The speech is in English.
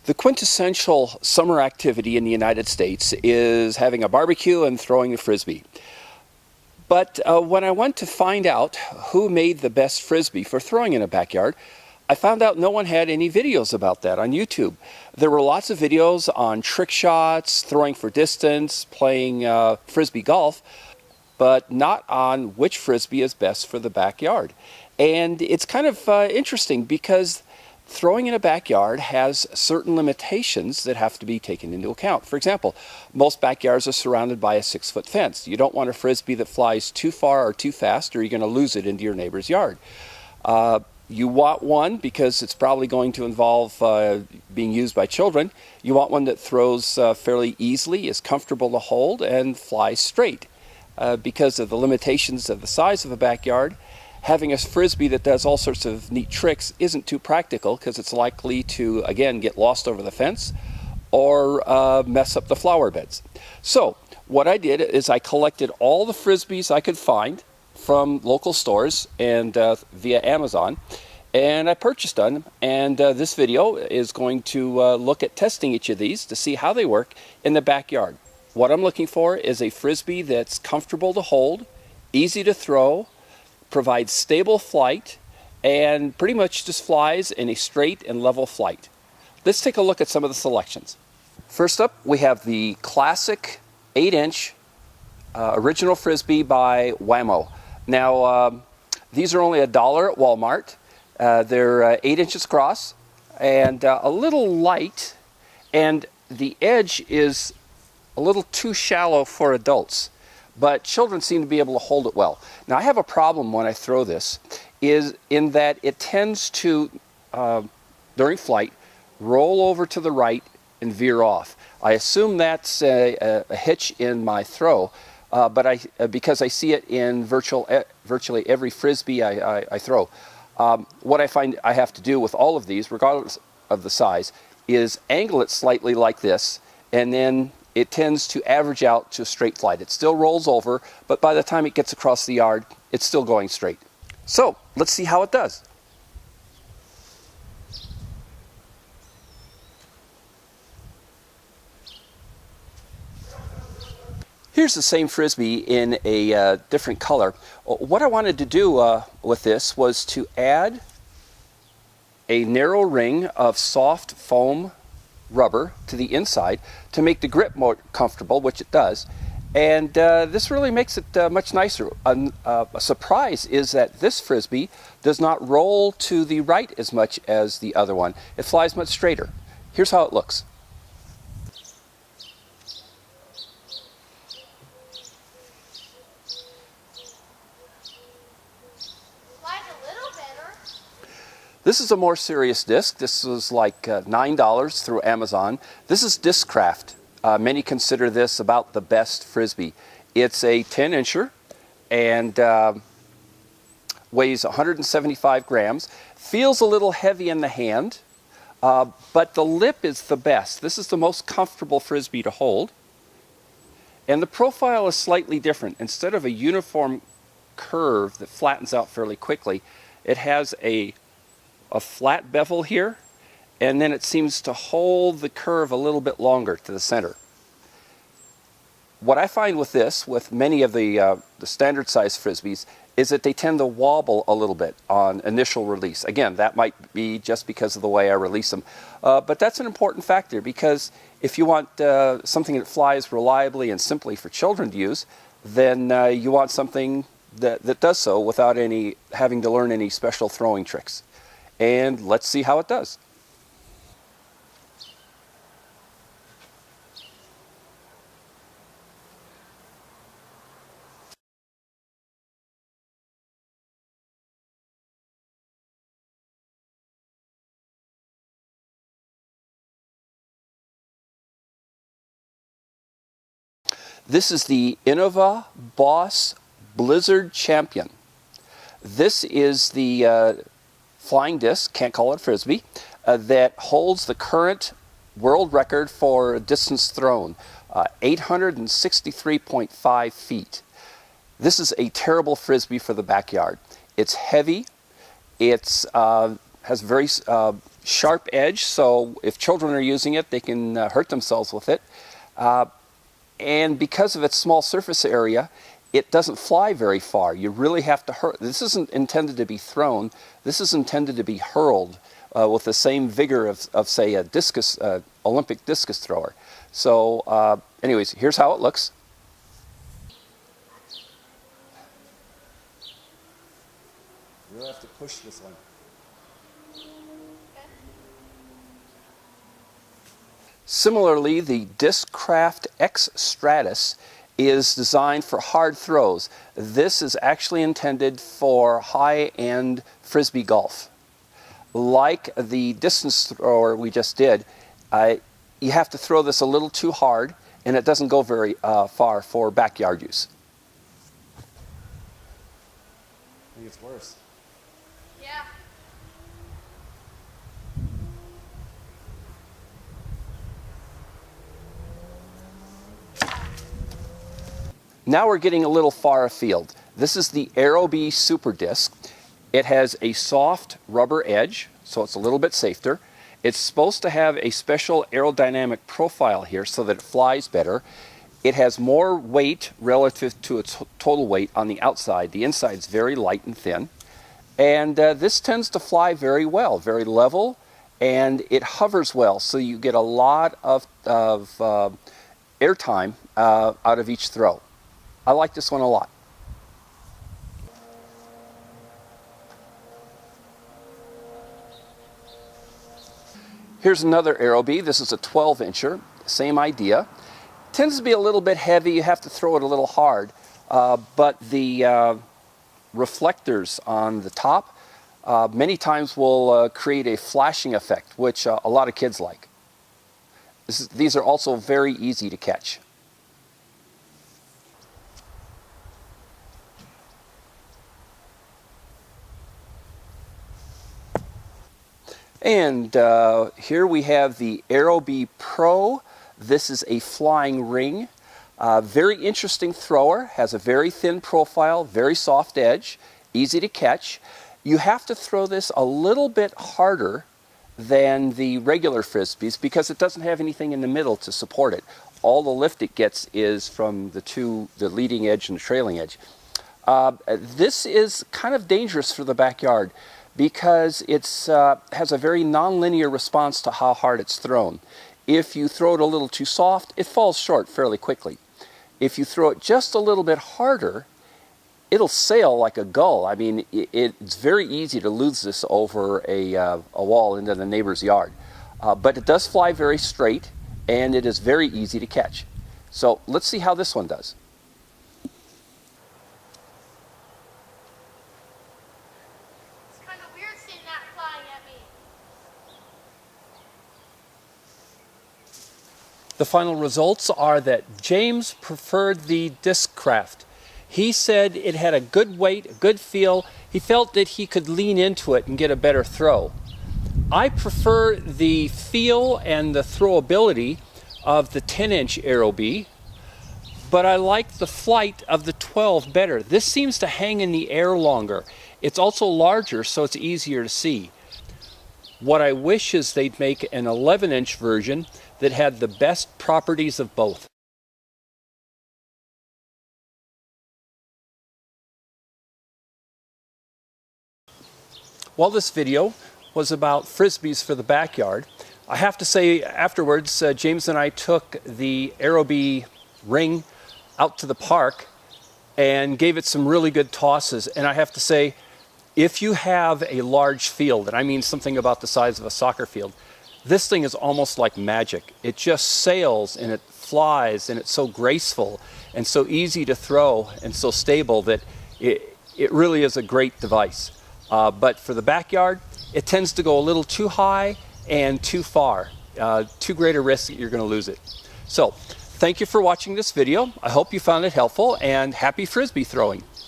The quintessential summer activity in the United States is having a barbecue and throwing a frisbee. But when I went to find out who made the best frisbee for throwing in a backyard, I found out no one had any videos about that on YouTube. There were lots of videos on trick shots, throwing for distance, playing frisbee golf, but not on which frisbee is best for the backyard. And it's kind of interesting because throwing in a backyard has certain limitations that have to be taken into account. For example, most backyards are surrounded by a 6-foot fence. You don't want a frisbee that flies too far or too fast, or you're going to lose it into your neighbor's yard. You want one because it's probably going to involve being used by children. You want one that throws fairly easily, is comfortable to hold, and flies straight. Because of the limitations of the size of a backyard, having a frisbee that does all sorts of neat tricks isn't too practical because it's likely to, again, get lost over the fence or mess up the flower beds. So what I did is I collected all the frisbees I could find from local stores and via Amazon, and I purchased them. And this video is going to look at testing each of these to see how they work in the backyard. What I'm looking for is a frisbee that's comfortable to hold, easy to throw, provides stable flight, and pretty much just flies in a straight and level flight. Let's take a look at some of the selections. First up, we have the classic 8-inch original frisbee by Wechat. Now, these are only $1 at Walmart. They're 8 inches across and a little light, and the edge is a little too shallow for adults, but children seem to be able to hold it well. Now, I have a problem when I throw this, is in that it tends to, during flight, roll over to the right and veer off. I assume that's a hitch in my throw, but because I see it in virtually every frisbee I throw. What I find I have to do with all of these, regardless of the size, is angle it slightly like this, and then it tends to average out to a straight flight. It still rolls over, but by the time it gets across the yard, it's still going straight. So let's see how it does. Here's the same frisbee in a different color. What I wanted to do with this was to add a narrow ring of soft foam rubber to the inside to make the grip more comfortable, which it does, and this really makes it much nicer. A surprise is that this frisbee does not roll to the right as much as the other one. It flies much straighter. Here's how it looks. This is a more serious disc. This is like $9 through Amazon. This is Discraft. Many consider this about the best frisbee. It's a 10-incher and weighs 175 grams. Feels a little heavy in the hand, but the lip is the best. This is the most comfortable frisbee to hold. And the profile is slightly different. Instead of a uniform curve that flattens out fairly quickly, it has a flat bevel here, and then it seems to hold the curve a little bit longer to the center. What I find with this, with many of the standard size frisbees, is that they tend to wobble a little bit on initial release. Again, that might be just because of the way I release them, but that's an important factor, because if you want something that flies reliably and simply for children to use, then you want something that does so without having to learn any special throwing tricks. And let's see how it does. This is the Innova Boss Blizzard Champion. This is the flying disc, can't call it frisbee, that holds the current world record for distance thrown, 863.5 feet. This is a terrible frisbee for the backyard. It's heavy, it's has very sharp edge, so if children are using it, they can hurt themselves with it. And because of its small surface area, it doesn't fly very far. You really have to hurl. This isn't intended to be thrown. This is intended to be hurled with the same vigor of say, a discus, Olympic discus thrower. So anyways, here's how it looks. You really have to push this one. Similarly, the Discraft X Stratus is designed for hard throws. This is actually intended for high-end frisbee golf. Like the distance thrower we just did, you have to throw this a little too hard, and it doesn't go very far for backyard use. I think it's worse. Yeah. Now we're getting a little far afield. This is the Aerobee Super Disc. It has a soft rubber edge, so it's a little bit safer. It's supposed to have a special aerodynamic profile here so that it flies better. It has more weight relative to its total weight on the outside. The inside's very light and thin. And this tends to fly very well, very level, and it hovers well, so you get a lot of airtime out of each throw. I like this one a lot. Here's another Aerobee. This is a 12-incher. Same idea. Tends to be a little bit heavy. You have to throw it a little hard. But the reflectors on the top many times will create a flashing effect, which a lot of kids like. These are also very easy to catch. And here we have the Aerobee Pro. This is a flying ring. Very interesting thrower, has a very thin profile, very soft edge, easy to catch. You have to throw this a little bit harder than the regular Frisbees because it doesn't have anything in the middle to support it. All the lift it gets is from the leading edge and the trailing edge. This is kind of dangerous for the backyard because it has a very non-linear response to how hard it's thrown. If you throw it a little too soft, it falls short fairly quickly. If you throw it just a little bit harder, it'll sail like a gull. I mean, it's very easy to lose this over a wall into the neighbor's yard. But it does fly very straight, and it is very easy to catch. So let's see how this one does. The final results are that James preferred the Discraft. He said it had a good weight, a good feel. He felt that he could lean into it and get a better throw. I prefer the feel and the throwability of the 10-inch Aerobee, but I like the flight of the 12 better. This seems to hang in the air longer. It's also larger, so it's easier to see. What I wish is they'd make an 11-inch version that had the best properties of both. While this video was about Frisbees for the backyard, I have to say afterwards, James and I took the Aerobee ring out to the park and gave it some really good tosses. And I have to say, if you have a large field, and I mean something about the size of a soccer field, this thing is almost like magic. It just sails and it flies and it's so graceful and so easy to throw and so stable that it really is a great device. But for the backyard, it tends to go a little too high and too far. Too great a risk that you're going to lose it. So, thank you for watching this video. I hope you found it helpful, and happy Frisbee throwing.